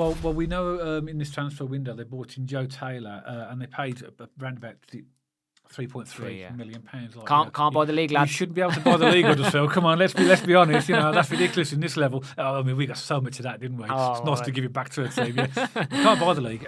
Well, we know in this transfer window they bought in Joe Taylor and they paid around about £3.3 million. Like can't buy the league, lads. You shouldn't be able to buy the league, Huddersfield. Come on, let's be honest. That's ridiculous in this level. I mean, we got so much of that, didn't we? It's nice to give it back to a team. Yeah. You can't buy the league.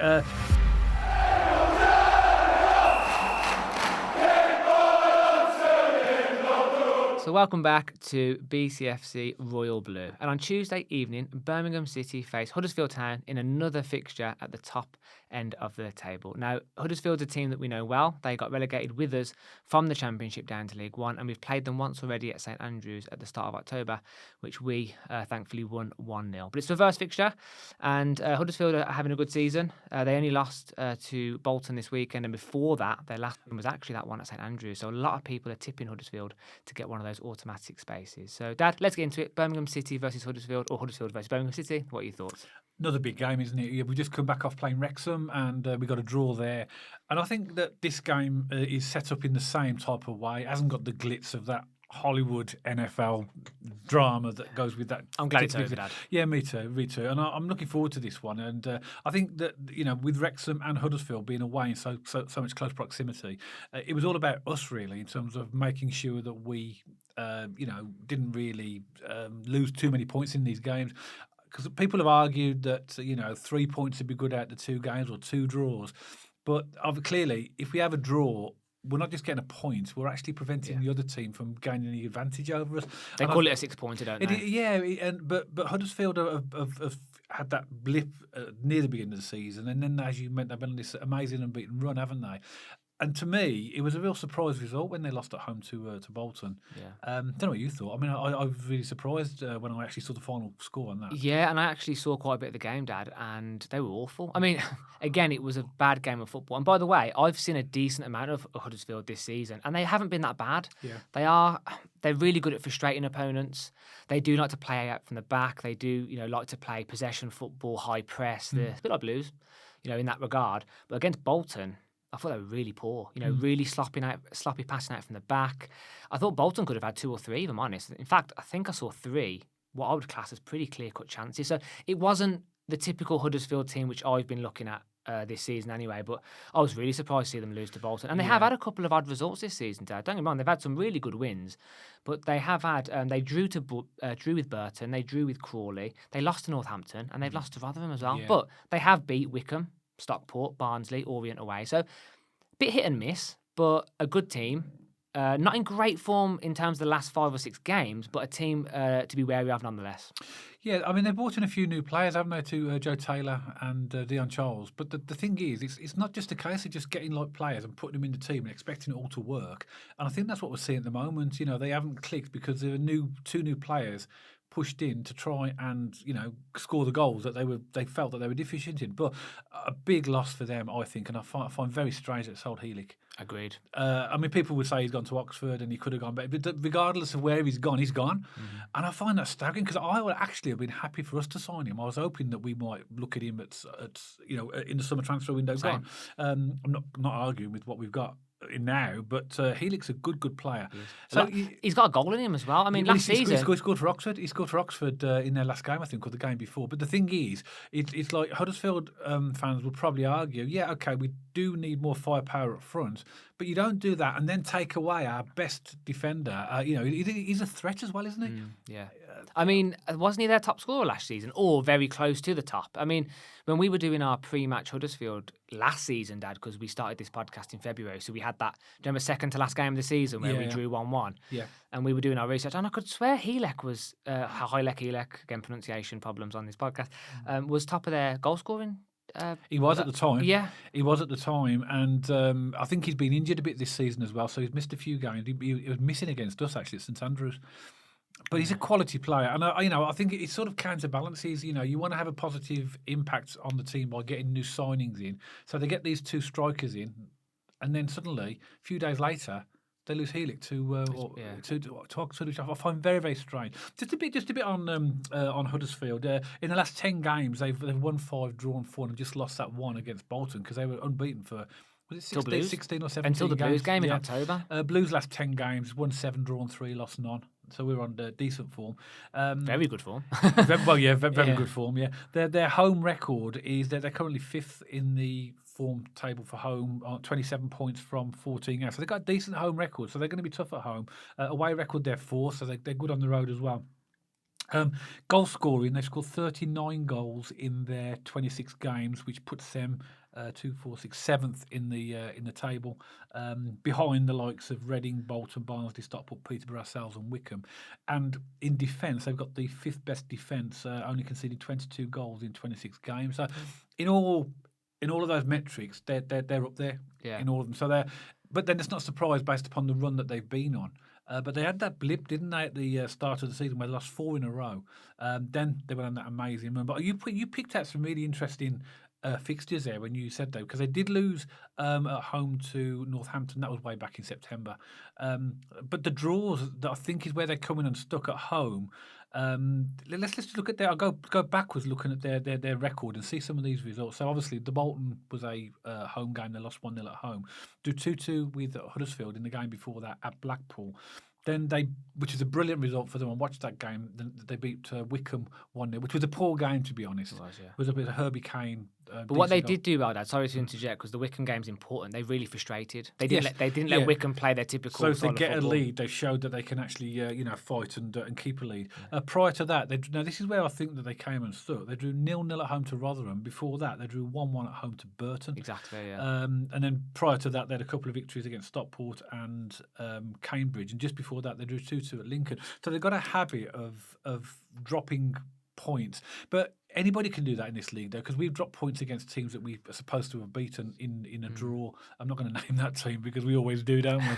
So welcome back to BCFC Royal Blue. And on Tuesday evening, Birmingham City face Huddersfield Town in another fixture at the top end of the table. Now, Huddersfield's a team that we know well. They got relegated with us from the Championship down to League One, and we've played them once already at St.Andrews at the start of October, which we thankfully won 1-0. But it's the first fixture, and Huddersfield are having a good season. They only lost to Bolton this weekend, and before that, their last one was actually that one at St.Andrews. So a lot of people are tipping Huddersfield to get one of those automatic spaces. So, Dad, let's get into it. Birmingham City versus Huddersfield, or Huddersfield versus Birmingham City. What are your thoughts? Another big game, isn't it? Yeah, we just come back off playing Wrexham and we got a draw there. And I think that this game is set up in the same type of way. It hasn't got the glitz of that Hollywood NFL drama that goes with that. I'm glad it's over, Dad. Yeah, me too. And I'm looking forward to this one. And I think that, with Wrexham and Huddersfield being away in so much close proximity, it was all about us, really, in terms of making sure that we, didn't really lose too many points in these games. Because people have argued that, 3 points would be good out the two games or 2 draws. But clearly, if we have a draw, we're not just getting a point, we're actually preventing the other team from gaining any advantage over us. They call it a 6-pointer, don't they? But Huddersfield have had that blip near the beginning of the season. And then, as you meant, they've been on this amazing unbeaten run, haven't they? And to me, it was a real surprise result when they lost at home to Bolton. Yeah. Don't know what you thought. I mean, I was really surprised when I actually saw the final score on that. Yeah, and I actually saw quite a bit of the game, Dad, and they were awful. I mean, again, it was a bad game of football. And by the way, I've seen a decent amount of Huddersfield this season, and they haven't been that bad. Yeah. They're really good at frustrating opponents. They do like to play out from the back. They do, like to play possession football, high press. They're a bit like Blues, in that regard. But against Bolton, I thought they were really poor, really sloppy passing out from the back. I thought Bolton could have had 2 or 3, if I'm honest. In fact, I think I saw 3, what I would class as pretty clear-cut chances. So it wasn't the typical Huddersfield team, which I've been looking at this season anyway, but I was really surprised to see them lose to Bolton. And they have had a couple of odd results this season, Dad. Don't get me wrong, they've had some really good wins, but they have had, they drew with Burton, they drew with Crawley, they lost to Northampton, and they've lost to Rotherham as well. Yeah. But they have beat Wickham, Stockport, Barnsley, Orient away. So, bit hit and miss, but a good team. Not in great form in terms of the last 5 or 6 games, but a team to be wary of nonetheless. Yeah, I mean, they've brought in a few new players, haven't they, to Joe Taylor and Dion Charles. But the thing is, it's not just a case of just getting players and putting them in the team and expecting it all to work. And I think that's what we're seeing at the moment. They haven't clicked because there are 2 new players pushed in to try and score the goals that they felt that they were deficient in. But a big loss for them, I think, and I find very strange that it's sold Helik. Agreed. I mean, people would say he's gone to Oxford and he could have gone better, but regardless of where he's gone, he's gone. Mm-hmm. And I find that staggering because I would actually have been happy for us to sign him. I was hoping that we might look at him at in the summer transfer window. Gone. I'm not arguing with what we've got in now, but Helik's a good player. So he's got a goal in him as well. I mean, last season he scored for Oxford. He scored for Oxford in their last game, I think, or the game before. But the thing is, it's like Huddersfield fans will probably argue, yeah, okay, we do need more firepower up front, but you don't do that and then take away our best defender. He's a threat as well, isn't he? Yeah. I mean, wasn't he their top scorer last season, or very close to the top? I mean, when we were doing our pre-match Huddersfield last season, Dad, because we started this podcast in February, so we had that, remember, second to last game of the season where we drew 1-1. Yeah. And we were doing our research, and I could swear Helik was, Helik, again, pronunciation problems on this podcast, was top of their goal scoring. He was at the time. Yeah. He was at the time, and I think he's been injured a bit this season as well, so he's missed a few games. He was missing against us, actually, at St.Andrews. But he's a quality player, and I think it sort of counterbalances. You want to have a positive impact on the team by getting new signings in. So they get these 2 strikers in, and then suddenly, a few days later, they lose Helik to Oxford, which I find very, very strange. Just a bit on Huddersfield. In the last 10 games, they've won 5, drawn 4, and just lost that 1 against Bolton because they were unbeaten for. Was it 16 or 17 until the games? Blues game in October. Blues last 10 games, won 7, drawn 3, lost none. So we're on decent form. Very good form. Very Yeah. good form. Yeah, their home record is they're currently 5th in the form table for home, on 27 points from 14 games. So they've got a decent home record. So they're going to be tough at home. Away record they're 4th, so they're good on the road as well. Goal scoring, they've scored 39 goals in their 26 games, which puts them 7th in the table, behind the likes of Reading, Bolton, Barnsley, Stockport, Peterborough, Sales, and Wickham. And in defence, they've got the 5th best defence, only conceded 22 goals in 26 games. So, in all of those metrics, they're up there in all of them. So but then it's not a surprise based upon the run that they've been on. But they had that blip, didn't they, at the start of the season where they lost 4 in a row. Then they went on that amazing run. But you picked out some really interesting fixtures there when you said, though, because they did lose at home to Northampton. That was way back in September. But the draws, that I think, is where they're coming unstuck at home. Let's look at I'll go backwards looking at their record and see some of these results. So obviously the Bolton was a home game. They lost 1-0 at home. Do 2-2 with Huddersfield in the game before that at Blackpool. Then which is a brilliant result for them. I watched that game. Then they beat Wickham 1-0, which was a poor game, to be honest. It was a bit of Herbie Kane. But what they did do well, Dad, sorry to interject, because the Wickham game's important. They really frustrated. They didn't let Wickham play their typical. So if they get football. a lead, they showed that they can actually fight and keep a lead. Prior to that, now this is where I think that they came and stuck. They drew 0-0 at home to Rotherham. Before that, they drew 1-1 at home to Burton. Exactly. Yeah. And then prior to that, they had a couple of victories against Stockport and Cambridge. And just before that, they drew 2-2 at Lincoln. So they've got a habit of dropping points. But anybody can do that in this league, though, because we've dropped points against teams that we are supposed to have beaten in a draw. I'm not going to name that team because we always do, don't we?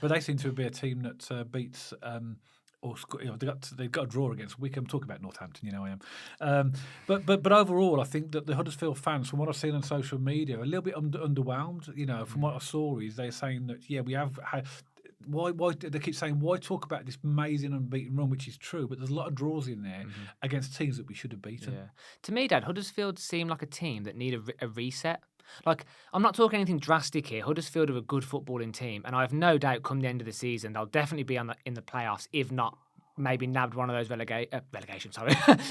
But they seem to be a team that beats. They've got a draw against Wickham. Talking about Northampton, I am. But overall, I think that the Huddersfield fans, from what I've seen on social media, are a little bit underwhelmed. From what I saw, is they're saying that we have had. Why they keep saying, why talk about this amazing unbeaten run, which is true, but there's a lot of draws in there against teams that we should have beaten. Yeah. To me, Dad, Huddersfield seem like a team that need a reset. Like, I'm not talking anything drastic here. Huddersfield are a good footballing team, and I have no doubt come the end of the season they'll definitely be in the playoffs, if not maybe nabbed one of those relegation,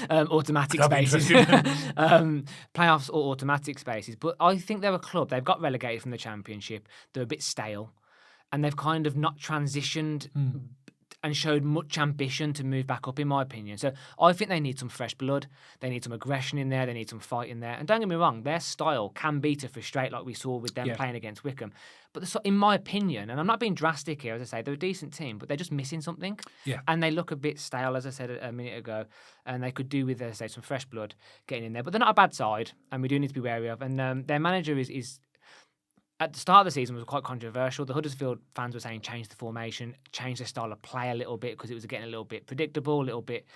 automatic spaces. Playoffs or automatic spaces. But I think they're a club. They've got relegated from the Championship. They're a bit stale. And they've kind of not transitioned and showed much ambition to move back up, in my opinion. So I think they need some fresh blood. They need some aggression in there. They need some fight in there. And don't get me wrong, their style can be to frustrate, like we saw with them playing against Wickham. But in my opinion, and I'm not being drastic here, as I say, they're a decent team, but they're just missing something. Yeah. And they look a bit stale, as I said a minute ago. And they could do with, as I say, some fresh blood getting in there. But they're not a bad side, and we do need to be wary of. And their manager is at the start of the season was quite controversial. The Huddersfield fans were saying change the formation, change their style of play a little bit because it was getting a little bit predictable, a little bit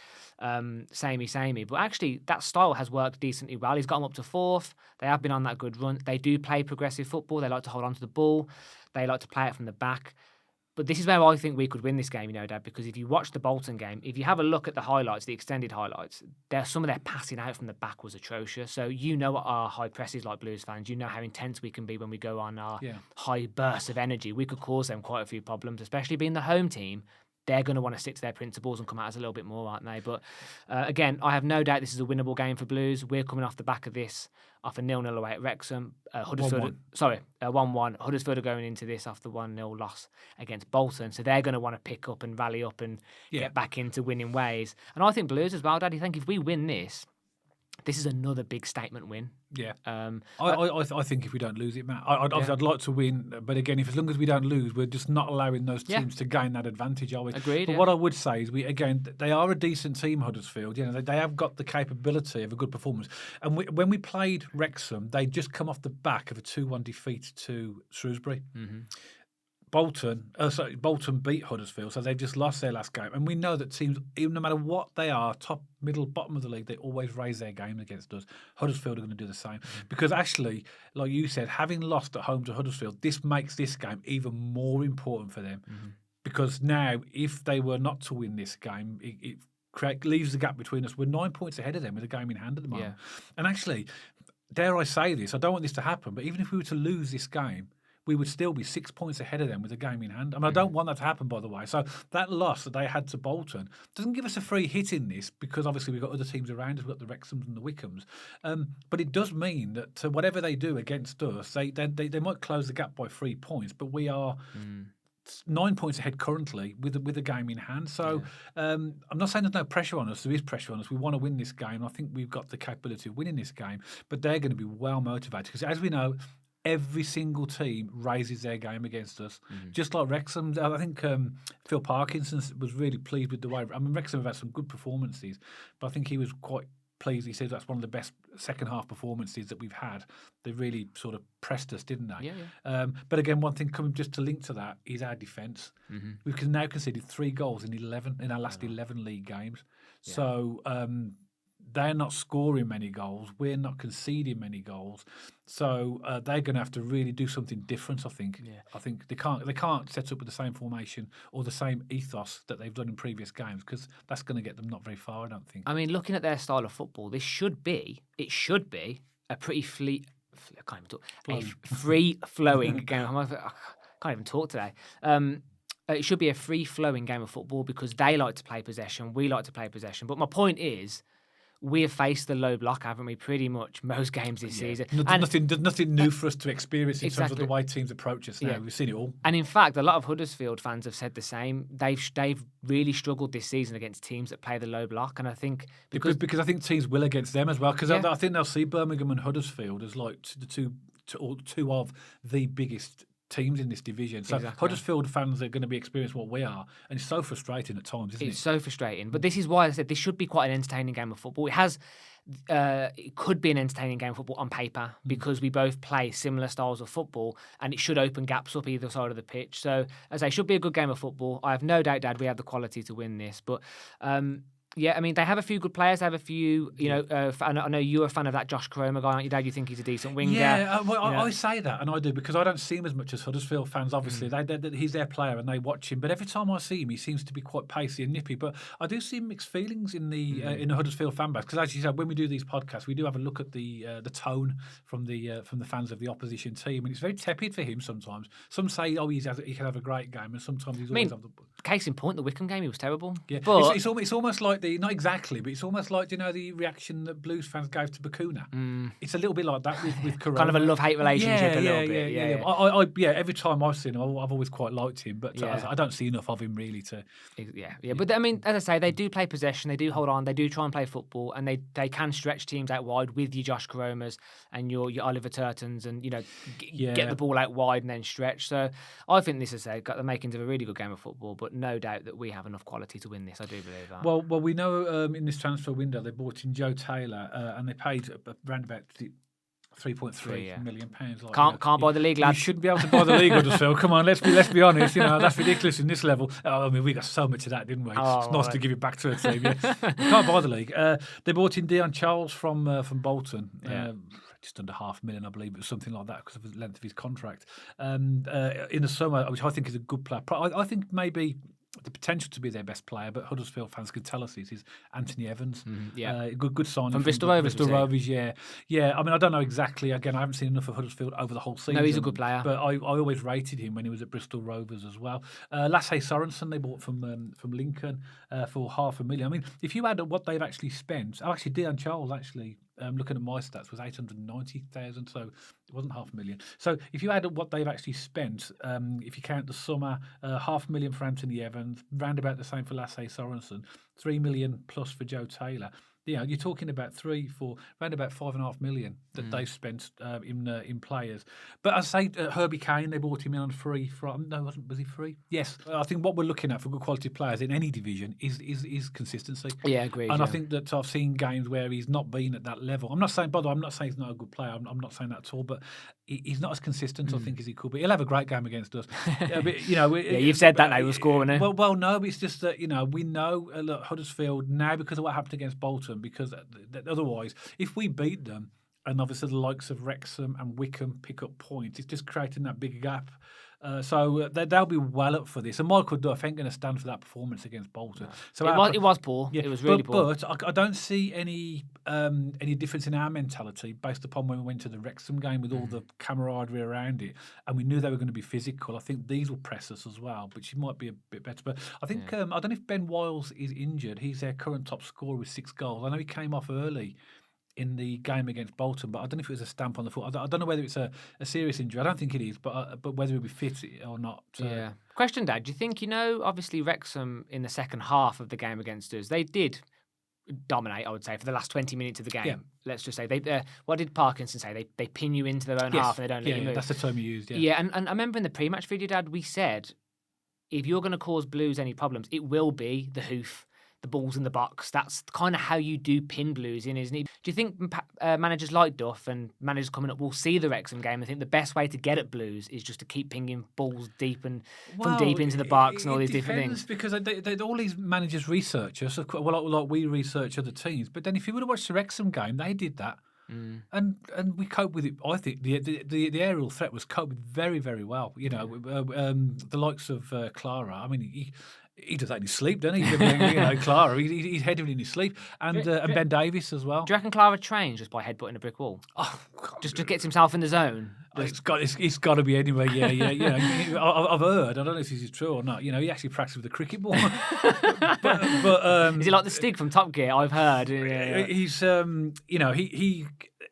samey. But actually, that style has worked decently well. He's got them up to 4th. They have been on that good run. They do play progressive football. They like to hold on to the ball. They like to play it from the back. But this is where I think we could win this game, Dad, because if you watch the Bolton game, if you have a look at the highlights, the extended highlights, some of their passing out from the back was atrocious. So what our high press is like, Blues fans. You know how intense we can be when we go on our high bursts of energy. We could cause them quite a few problems, especially being the home team. They're going to want to stick to their principles and come at us a little bit more, aren't they? But again, I have no doubt this is a winnable game for Blues. We're coming off the back of this, off a 0-0 away at Wrexham. 1-1. Huddersfield are going into this after 1-0 loss against Bolton. So they're going to want to pick up and rally up and get back into winning ways. And I think Blues as well, Daddy, I think if we win this is another big statement win. Yeah. I think if we don't lose it, Matt, I'd like to win. But again, as long as we don't lose, we're just not allowing those teams to gain that advantage, are we? Agreed. But what I would say is, they are a decent team, Huddersfield. They have got the capability of a good performance. And when we played Wrexham, they'd just come off the back of a 2-1 defeat to Shrewsbury. Mm-hmm. Bolton beat Huddersfield, so they've just lost their last game. And we know that teams, even no matter what they are, top, middle, bottom of the league, they always raise their game against us. Huddersfield are going to do the same. Because actually, like you said, having lost at home to Huddersfield, this makes this game even more important for them. Mm-hmm. Because now, if they were not to win this game, it leaves the gap between us. We're 9 points ahead of them with a game in hand at the moment. Yeah. And actually, dare I say this, I don't want this to happen, but even if we were to lose this game, we would still be 6 points ahead of them with a game in hand. I mean, I don't want that to happen, by the way. So that loss that they had to Bolton doesn't give us a free hit in this, because obviously we've got other teams around us. We've got the Wrexhams and the Wickhams. But it does mean that whatever they do against us, they might close the gap by 3 points, but we are 9 points ahead currently with a game in hand. So I'm not saying there's no pressure on us. There is pressure on us. We want to win this game. I think we've got the capability of winning this game, but they're going to be well motivated, because as we know, every single team raises their game against us, just like Wrexham. I think Phil Parkinson was really pleased with the way. I mean, Wrexham have had some good performances, but I think he was quite pleased. He said that's one of the best second half performances that we've had. They really sort of pressed us, didn't they? Yeah. But again, one thing coming just to link to that is our defence. We've now conceded 3 goals in our last 11 league games. Yeah. So they're not scoring many goals. We're not conceding many goals. So they're going to have to really do something different, I think. Yeah. I think they can't set up with the same formation or the same ethos that they've done in previous games, because that's going to get them not very far, I don't think. I mean, looking at their style of football, it should be a pretty free-flowing game. I can't even talk today. It should be a free-flowing game of football, because they like to play possession, we like to play possession. But my point is, we have faced the low block, haven't we, pretty much most games this season. There's nothing new for us to experience in terms Exactly. of the way teams approach us now. Yeah. We've seen it all. And in fact, a lot of Huddersfield fans have said the same. They've really struggled this season against teams that play the low block, and I think Because I think teams will against them as well. Because Yeah. I think they'll see Birmingham and Huddersfield as like the two of the biggest teams in this division. So Exactly. Huddersfield fans are going to be experiencing what we are, and it's so frustrating at times, isn't It's it? so frustrating. But this is why I said this should be quite an entertaining game of football. It could be an entertaining game of football on paper, because we both play similar styles of football, and it should open gaps up either side of the pitch. So, as I say, it should be a good game of football. I have no doubt, Dad, we have the quality to win this. But yeah, I mean, they have a few good players. They have a few, I know you're a fan of that Josh Koroma guy, aren't you, Dad? You think he's a decent winger? Yeah, I say that, and I do, because I don't see him as much as Huddersfield fans. Obviously, he's their player, and they watch him. But every time I see him, he seems to be quite pacey and nippy. But I do see mixed feelings in the Huddersfield fan base, because, as you said, when we do these podcasts, we do have a look at the tone from the fans of the opposition team, and it's very tepid for him sometimes. Some say, he can have a great game, and sometimes he's always. Case in point, the Wickham game, he was terrible. Yeah, but it's almost like not exactly, but it's almost like the reaction that Blues fans gave to Bakuna. It's a little bit like that with Koroma. kind of a love-hate relationship a little bit. Yeah. Every time I've seen him, I've always quite liked him, but I don't see enough of him really to. Yeah. But I mean, as I say, they do play possession, they do hold on, they do try and play football, and they can stretch teams out wide with your Josh Koromas and your Oliver Turtons, and get the ball out wide and then stretch. So I think this has got the makings of a really good game of football, but no doubt that we have enough quality to win this. I do believe that. Well, we know in this transfer window they brought in Joe Taylor, and they paid around about £3.3 million. Can't buy the league, lads. You shouldn't be able to buy the league, Huddersfield. Come on, let's be honest. That's ridiculous in this level. I mean, we got so much of that, didn't we? It's nice to give it back to a team. Yeah. You can't buy the league. They brought in Dion Charles from Bolton. Just under $500,000, I believe it was something like that, because of the length of his contract. In the summer, which I think is a good player. I think maybe the potential to be their best player, but Huddersfield fans can tell us is Anthony Evans. Good signing from Bristol Rovers. Bristol Rovers, yeah. I mean, I don't know exactly. Again, I haven't seen enough of Huddersfield over the whole season. No, he's a good player, but I always rated him when he was at Bristol Rovers as well. Lasse Sorensen they bought from Lincoln for $500,000. I mean, if you add up what they've actually spent, Dion Charles actually. Looking at my stats, was 890,000, so it wasn't $500,000. So if you add up what they've actually spent, if you count the summer, $500,000 for Anthony Evans, round about the same for Lasse Sorensen, $3 million plus for Joe Taylor. You're talking about around about $5.5 million that they've spent in players. But I say Herbie Kane, they bought him in on free. Was he free? Yes. I think what we're looking at for good quality players in any division is consistency. Yeah, agreed. And I think that I've seen games where he's not been at that level. I'm not saying, by the way, I'm not saying he's not a good player. I'm not saying that at all. But he's not as consistent, I think, as he could be. He'll have a great game against us. But, you've said that now. We'll score, isn't it? Well, no, but it's just that we know Huddersfield now because of what happened against Bolton. Because otherwise, if we beat them, and obviously the likes of Wrexham and Wickham pick up points, it's just creating that big gap. So they'll be well up for this. And Michael Duff ain't going to stand for that performance against Bolton. So It was poor. yeah, It was really poor. But I don't see any difference in our mentality based upon when we went to the Wrexham game with all the camaraderie around it, and we knew they were going to be physical. I think these will press us as well, but she might be a bit better. But I think I don't know if Ben Wiles is injured. He's their current top scorer with 6 goals. I know he came off early in the game against Bolton, but I don't know if it was a stamp on the foot. I don't know whether it's a serious injury. I don't think it is, but whether he'll be fit or not. Yeah. Question, Dad. Do you think, obviously Wrexham in the second half of the game against us, they did dominate, I would say, for the last 20 minutes of the game. Yeah. Let's just say what did Parkinson say? They pin you into their own half and they don't let you move. That's the term you used. Yeah, and I remember in the pre-match video, Dad, we said if you're going to cause Blues any problems, it will be the hoof, the balls in the box. That's kind of how you do pin Blues in, isn't it? Do you think managers like Duff and managers coming up will see the Wrexham game and think the best way to get at Blues is just to keep pinging balls deep and from deep into the box and all these different things? Because they all these managers research us, like we research other teams. But then if you would have watched the Wrexham game, they did that. And we cope with it. I think the aerial threat was coped with very, very well. The likes of Clara. I mean, he does that in his sleep, doesn't he? Clara, he's heading in his sleep, and Ben Davies as well. Do you reckon Clara trains just by headbutting a brick wall? Oh, God, just gets himself in the zone. It's got to be anyway. Yeah. I've heard. I don't know if this is true or not. He actually practiced with a cricket ball. but is it like the Stig from Top Gear? I've heard. He's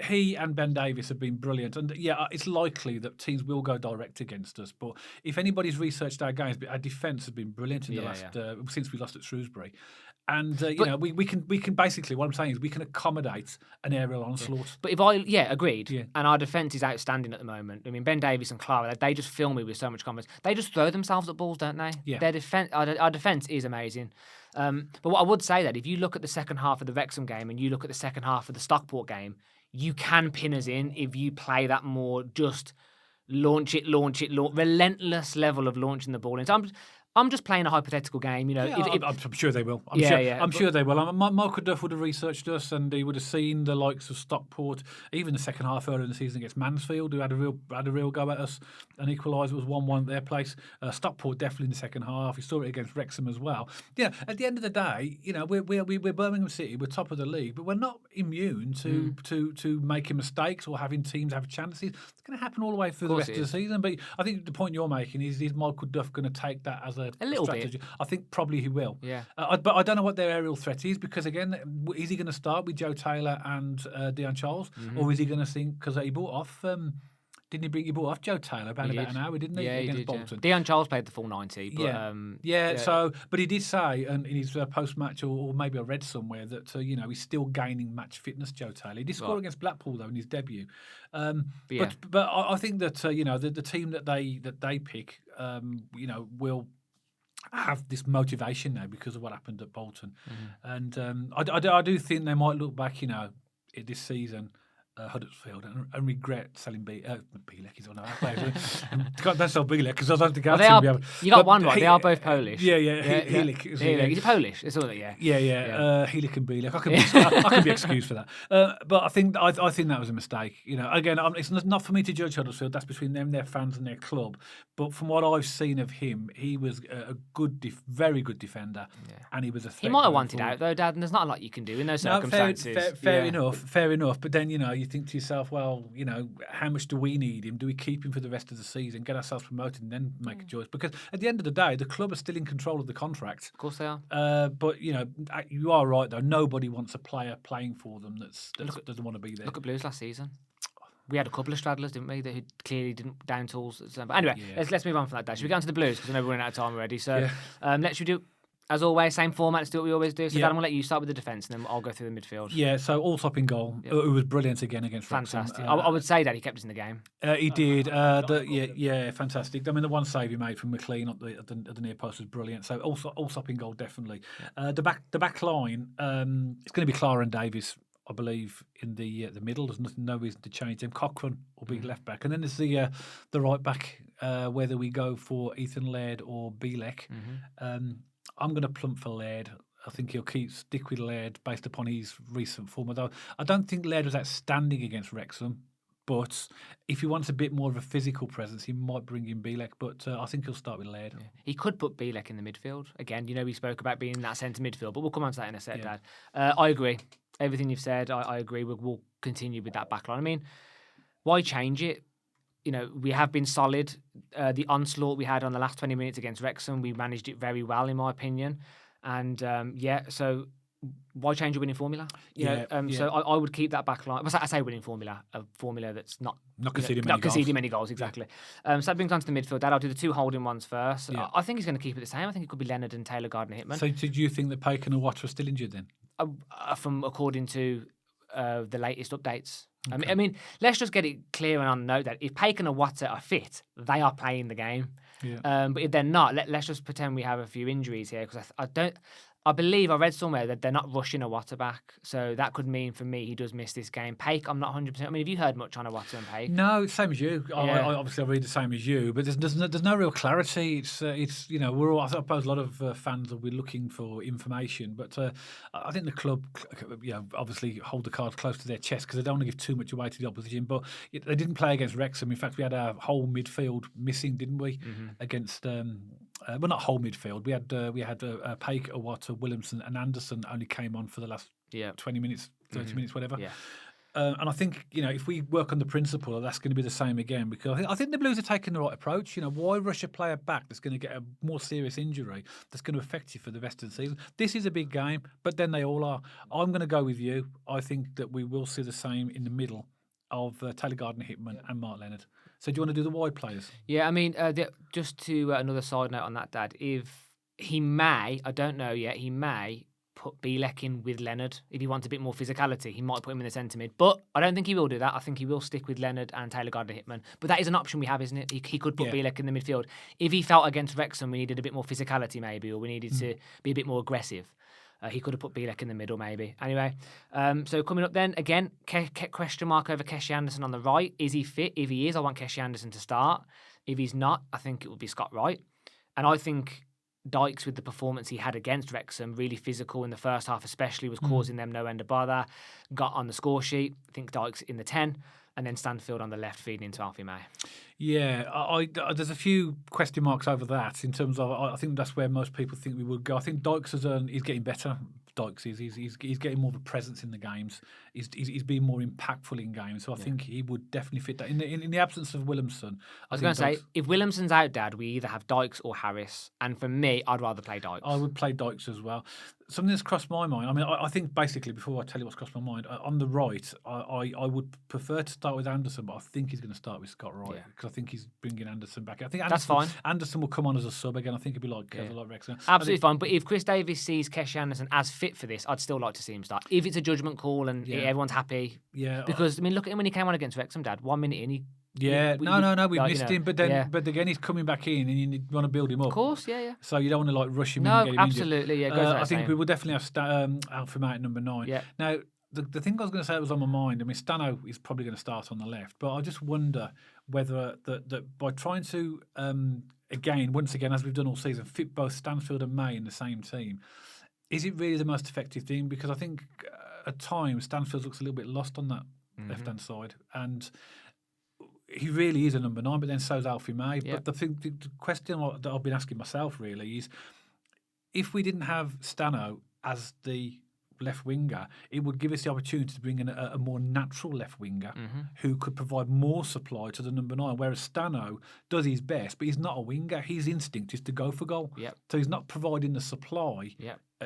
he and Ben Davies have been brilliant, and it's likely that teams will go direct against us. But if anybody's researched our games, our defence has been brilliant in the last since we lost at Shrewsbury. And we can basically, what I'm saying is we can accommodate an aerial onslaught. But agreed. Yeah. And our defence is outstanding at the moment. I mean, Ben Davies and Clara, they just fill me with so much confidence. They just throw themselves at balls, don't they? Yeah. Their defence, our defence is amazing. But what I would say that if you look at the second half of the Wrexham game and you look at the second half of the Stockport game, you can pin us in if you play that more just launch it, relentless level of launching the ball in. So I'm just playing a hypothetical game, I'm sure they will. I'm sure they will. Michael Duff would have researched us, and he would have seen the likes of Stockport, even the second half earlier in the season against Mansfield, who had a real go at us. An equaliser was 1-1 at their place. Stockport definitely in the second half. We saw it against Wrexham as well. At the end of the day, we're Birmingham City. We're top of the league, but we're not immune to making mistakes or having teams have chances. It's going to happen all the way through the rest of the season. But I think the point you're making is Michael Duff going to take that as a little strategy. Bit. I think probably he will. Yeah. But I don't know what their aerial threat is, because again, is he going to start with Joe Taylor and Deon Charles, or is he going to think, because he brought off? Didn't he brought off Joe Taylor about an hour, didn't he? Yeah, against Bolton. Yeah. Deon Charles played the full 90. But, So, but he did say, and in his post-match, or maybe I read somewhere that he's still gaining match fitness. Joe Taylor. He did score against Blackpool though in his debut. But I think that the team that they pick, will have this motivation now because of what happened at Bolton, and I do think they might look back, this season. Huddersfield and regret selling Bielek. He's on our players. Don't sell Bielek because I don't think you got one right. They are both Polish. Helik. Is it Polish? It's all that. Helik and Bielek. I can be excused for that. But I think that was a mistake. Again, it's not for me to judge Huddersfield. That's between them, their fans, and their club. But from what I've seen of him, he was a very good defender, and he was a threat. He might have wanted out though, Dad. And there's not a lot you can do in those circumstances. Fair enough. But then you think to yourself, well, how much do we need him? Do we keep him for the rest of the season, get ourselves promoted, and then make a choice? Because at the end of the day, the club are still in control of the contract. Of course they are. But you are right though. Nobody wants a player playing for them that doesn't want to be there. Look at Blues last season. We had a couple of straddlers, didn't we, that clearly didn't down tools. But anyway, let's move on from that, Dad. Should we get on to the Blues? Because I know we're running out of time already. So should we do, as always, same format. Let's do what we always do. So, Dad, I'm going to let you start with the defence, and then I'll go through the midfield. Yeah, so Allsop in goal, who was brilliant again against Wrexham. Fantastic. I would say that he kept us in the game. He did. Fantastic. I mean, the one save he made from McLean at the near post was brilliant. So Allsop in goal, definitely. The back line, it's going to be Clara and Davies, I believe, in the middle. There's no reason to change them. Cochrane will be left back, and then there's the right back. Whether we go for Ethan Laird or Bielek, I'm going to plump for Laird. I think he'll stick with Laird based upon his recent form. Although I don't think Laird was outstanding against Wrexham, But if he wants a bit more of a physical presence, he might bring in Bielek. But I think he'll start with Laird. He could put Bielek in the midfield. Again, we spoke about being that centre midfield, but we'll come on to that in a sec, Yeah. Dad. I agree. Everything you've said, I agree. We'll continue with that backline. I mean, why change it? We have been solid. The onslaught we had on the last 20 minutes against Wrexham, we managed it very well, in my opinion. And so why change a winning formula? So I would keep that back line. I say winning formula, a formula that's not conceding many goals, exactly. So that brings on to the midfield. Dad, I'll do the two holding ones first. Yeah. I think he's going to keep it the same. I think it could be Leonard and Taylor Gardner-Hitman. So did you think that Paik and Watt were still injured then? From according to the latest updates. Okay. I mean, let's just get it clear and on note that if Paik and Watt are fit, they are playing the game. Yeah. But if they're not, let's just pretend we have a few injuries here, because I believe I read somewhere that they're not rushing Iwata back, so that could mean for me he does miss this game. Paik, I'm not 100%. I mean, have you heard much on Iwata and Paik? No, same as you. Yeah. I obviously read the same as you, but there's no real clarity. It's we're all, I suppose a lot of fans will be looking for information, but I think the club obviously hold the cards close to their chest because they don't want to give too much away to the opposition. But they didn't play against Wrexham. In fact, we had our whole midfield missing, didn't we? Mm-hmm. Against well, not whole midfield. We had Paik, Iwata, Williamson, and Anderson only came on for the last 20 minutes, 30 minutes, whatever. Yeah. And I think, if we work on the principle, that's going to be the same again, because I think the Blues are taking the right approach. Why rush a player back that's going to get a more serious injury that's going to affect you for the rest of the season? This is a big game, but then they all are. I'm going to go with you. I think that we will see the same in the middle of Taylor Gardner-Hitman and Mark Leonard. So do you want to do the wide players? Yeah, I mean, just to another side note on that, Dad, if he may, I don't know yet, he may put Bielek in with Leonard. If he wants a bit more physicality, he might put him in the centre mid. But I don't think he will do that. I think he will stick with Leonard and Taylor Gardner-Hitman. But that is an option we have, isn't it? He could put Bielek in the midfield. If he felt against Wrexham we needed a bit more physicality maybe, or we needed to be a bit more aggressive, he could have put Bielek in the middle maybe. Anyway, so coming up then, again, question mark over Keshi Anderson on the right. Is he fit? If he is, I want Keshi Anderson to start. If he's not, I think it would be Scott Wright. And I think Dykes, with the performance he had against Wrexham, really physical in the first half especially, was causing them no end of bother. Got on the score sheet. I think Dykes in the 10, and then Stanfield on the left feeding into Alfie May. Yeah, there's a few question marks over that in terms of, I think that's where most people think we would go. I think Dykes he's getting better. Dykes he's getting more of a presence in the games. He's being more impactful in games. So I think he would definitely fit that. In the absence of Williamson, I was going to say, if Williamson's out, Dad, we either have Dykes or Harris. And for me, I'd rather play Dykes. I would play Dykes as well. Something that's crossed my mind. I mean, I think basically, before I tell you what's crossed my mind, on the right, I would prefer to start with Anderson, but I think he's going to start with Scott Wright because I think he's bringing Anderson back. I think that's fine. Anderson will come on as a sub again. I think it'd be like Wrexham. Absolutely fine. But if Chris Davies sees Keshi Anderson as fit for this, I'd still like to see him start. If it's a judgment call and everyone's happy. Yeah. Because, I mean, look at him when he came on against Wrexham, Dad. 1 minute in, we missed him. But then, but again, he's coming back in, and you want to build him up. Of course, yeah. So you don't want to rush him in and get him absolutely, injured. I think we will definitely have Alfie May at number 9. Yeah. Now, the thing I was going to say that was on my mind. I mean, Stano is probably going to start on the left, but I just wonder whether that by trying to once again, as we've done all season, fit both Stanfield and May in the same team, is it really the most effective thing? Because I think at times Stanfield looks a little bit lost on that left-hand side, and he really is a number 9, but then so's Alfie May. But the question that I've been asking myself really is, if we didn't have Stano as the left winger, it would give us the opportunity to bring in a more natural left winger who could provide more supply to the number 9, whereas Stano does his best, but he's not a winger. His instinct is to go for goal. So he's not providing the supply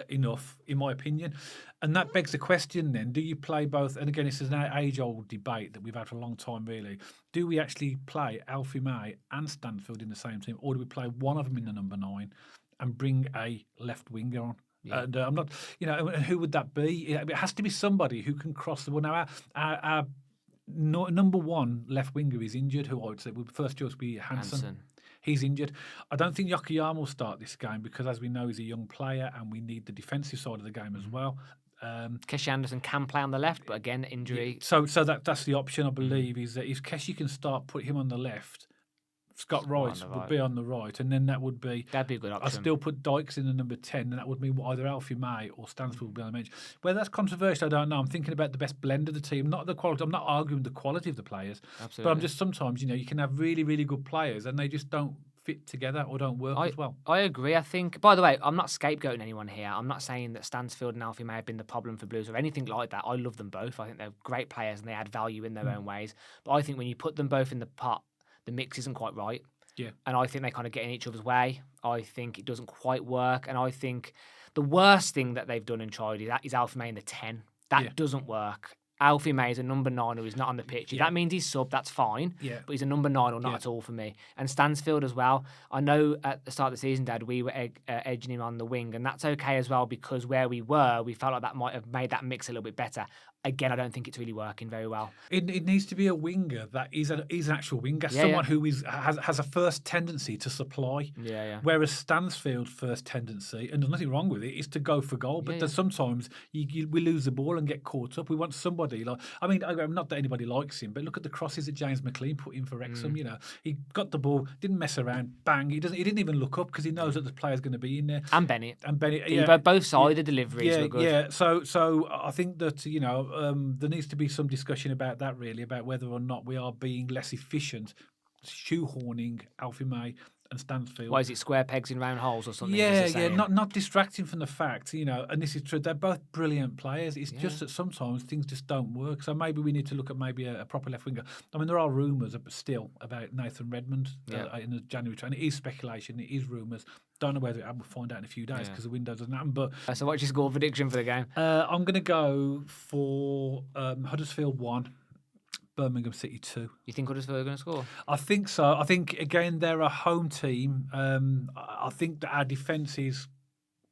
enough, in my opinion. And that begs the question then, do you play both? And again, this is an age-old debate that we've had for a long time, really. Do we actually play Alfie May and Stanfield in the same team, or do we play one of them in the number 9 and bring a left winger on? And I'm not, and who would that be? It has to be somebody who can cross the ball. Now, our number 1 left winger is injured, who I would say would first choice be Hansen. He's injured. I don't think Yokoyama will start this game because, as we know, he's a young player and we need the defensive side of the game as well. Keshi Anderson can play on the left, but again, injury. So that's the option, I believe, is that if Keshi can start, put him on the left, Scott Wright on the would right. be on the right, and then that would be. That'd be a good I option. still put Dykes in the number 10, and that would mean either Alfie May or Stansfield would be on the bench. Whether that's controversial, I don't know. I'm thinking about the best blend of the team, not the quality. I'm not arguing the quality of the players, but Absolutely. I'm just sometimes, you can have really, really good players, and they just don't fit together or don't work as well. I agree. I think, by the way, I'm not scapegoating anyone here. I'm not saying that Stansfield and Alfie may have been the problem for Blues or anything like that. I love them both. I think they're great players and they add value in their own ways. But I think when you put them both in the pot, the mix isn't quite right. Yeah. And I think they kind of get in each other's way. I think it doesn't quite work. And I think the worst thing that they've done and tried is Alfie May in the 10. That doesn't work. Alfie May is a number 9 who is not on the pitch. If that means he's sub, that's fine. Yeah. But he's a number 9 or not at all for me. And Stansfield as well. I know at the start of the season, Dad, we were edging him on the wing, and that's okay as well because where we were, we felt like that might have made that mix a little bit better. Again, I don't think it's really working very well. It needs to be a winger that is an actual winger, someone who has a first tendency to supply. Yeah. Whereas Stansfield's first tendency, and there's nothing wrong with it, is to go for goal. But there's sometimes we lose the ball and get caught up. We want somebody like, I mean, not that anybody likes him, but look at the crosses that James McLean put in for Wrexham. He got the ball, didn't mess around, bang. He didn't even look up because he knows that the player's going to be in there. And Bennett, yeah, both sides, the deliveries were good. Yeah. So I think that there needs to be some discussion about that, really, about whether or not we are being less efficient, shoehorning Alfie May and Stansfield. Why is it square pegs in round holes or something? Yeah. Not distracting from the fact, and this is true. They're both brilliant players. It's just that sometimes things just don't work. So maybe we need to look at maybe a proper left winger. I mean, there are rumours still about Nathan Redmond in the January train. It is speculation. It is rumours. Don't know whether we'll find out in a few days because the window doesn't happen. But so, what's your score prediction for the game? I'm going to go for Huddersfield 1. Birmingham City 2. You think Huddersfield are going to score? I think so. I think, again, they're a home team. I think that our defence has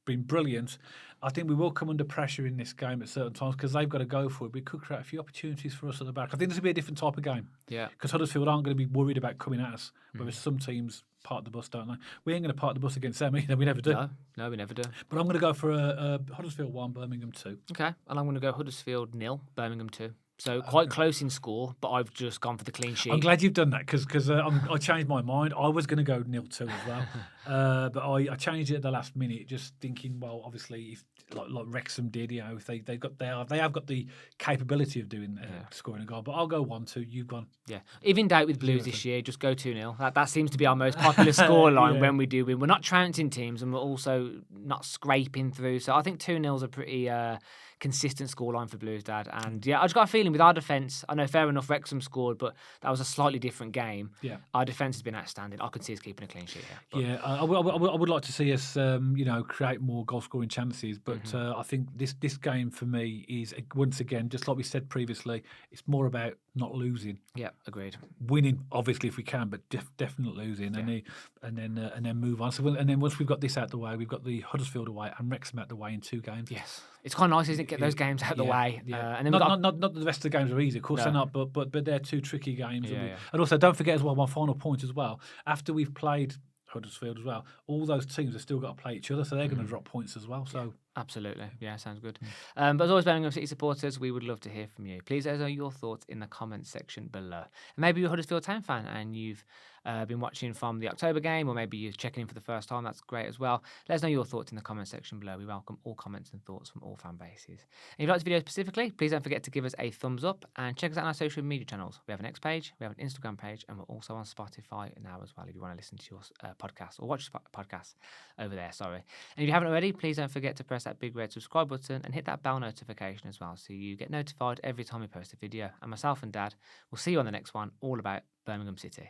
been brilliant. I think we will come under pressure in this game at certain times because they've got to go for it. We could create a few opportunities for us at the back. I think this will be a different type of game. Yeah. Because Huddersfield aren't going to be worried about coming at us, whereas some teams park the bus, don't they? We ain't going to park the bus against them either. We never do. No, we never do. But I'm going to go for a Huddersfield 1, Birmingham 2. Okay. And I'm going to go Huddersfield 0, Birmingham 2. So quite close in score, but I've just gone for the clean sheet. I'm glad you've done that because I changed my mind. I was going to go 0-2 as well, but I changed it at the last minute, just thinking, well, obviously, if like Wrexham did, if they have got the capability of doing scoring a goal. But I'll go 1-2. You've gone. Yeah, if in doubt with Blues this year, just go 2-0. That seems to be our most popular scoreline when we do win. We're not trouncing teams, and we're also not scraping through. So I think 2-0 is a pretty consistent scoreline for Blues, Dad. And I just got a feeling with our defence, I know fair enough Wrexham scored, but that was a slightly different game. Yeah. Our defence has been outstanding. I could see us keeping a clean sheet here. I would like to see us, create more goal scoring chances. But I think this game for me is, once again, just like we said previously, it's more about not losing. Yeah, agreed. Winning, obviously, if we can, but definitely losing, and then move on. So, and then once we've got this out the way, we've got the Huddersfield away and Wrexham out the way in 2 games. Yes, it's quite nice, isn't it? Get those games out the way. Yeah. And then not that the rest of the games are easy, of course they're not, but they're 2 tricky games. Yeah, and also, don't forget as well, one final point as well. After we've played Huddersfield as well, all those teams have still got to play each other, so they're going to drop points as well. So. Absolutely. Yeah, sounds good. But as always, Birmingham City supporters, we would love to hear from you. Please let us know your thoughts in the comments section below. And maybe you're a Huddersfield Town fan and you've been watching from the October game, or maybe you're checking in for the first time. That's great as well. Let us know your thoughts in the comments section below. We welcome all comments and thoughts from all fan bases. And if you like this video specifically, please don't forget to give us a thumbs up and check us out on our social media channels. We have an X page, we have an Instagram page, and we're also on Spotify now as well if you want to listen to your podcast or watch podcasts over there. And if you haven't already, please don't forget to press that big red subscribe button and hit that bell notification as well so you get notified every time we post a video. And myself and Dad will see you on the next one, all about Birmingham City.